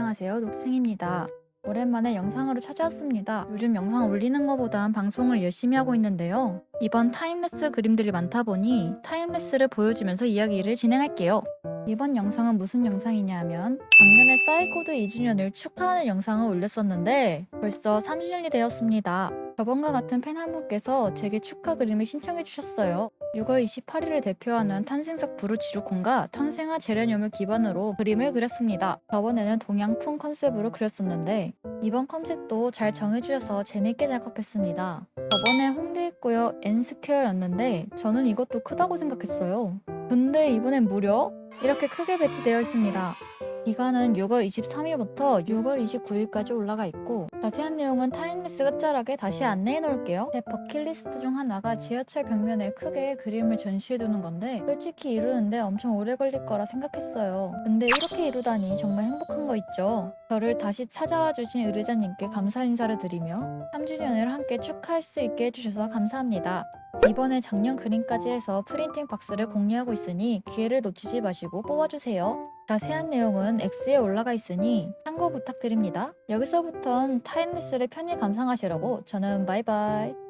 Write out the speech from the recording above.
안녕하세요, 녹생입니다. 오랜만에 영상으로 찾아왔습니다. 요즘 영상 올리는 것보단 방송을 열심히 하고 있는데요. 이번 타임랩스 그림들이 많다 보니 타임랩스를 보여주면서 이야기를 진행할게요. 이번 영상은 무슨 영상이냐 하면 작년에 싸이코드 2주년을 축하하는 영상을 올렸었는데 벌써 3주년이 되었습니다. 저번과 같은 팬 한 분께서 제게 축하 그림을 신청해 주셨어요. 6월 28일을 대표하는 탄생석 부르지루콘과 탄생아 제레뇽을 기반으로 그림을 그렸습니다. 저번에는 동양풍 컨셉으로 그렸었는데 이번 컨셉도 잘 정해주셔서 재밌게 작업했습니다. 저번에 홍대입구역 N스퀘어였는데 저는 이것도 크다고 생각했어요. 근데 이번엔 무려 이렇게 크게 배치되어 있습니다. 기간은 6월 23일부터 6월 29일까지 올라가 있고 자세한 내용은 타임랩스 끝자락에 다시 안내해 놓을게요. 제 버킷리스트 중 하나가 지하철 벽면에 크게 그림을 전시해 두는 건데 솔직히 이루는데 엄청 오래 걸릴 거라 생각했어요. 근데 이렇게 이루다니 정말 행복한 거 있죠. 저를 다시 찾아와 주신 의뢰자님께 감사 인사를 드리며 3주년을 함께 축하할 수 있게 해주셔서 감사합니다. 이번에 작년 그림까지 해서 프린팅 박스를 공유하고 있으니 기회를 놓치지 마시고 뽑아주세요. 자세한 내용은 X에 올라가 있으니 참고 부탁드립니다. 여기서부턴 타임랩스를 편히 감상하시라고 저는 바이바이.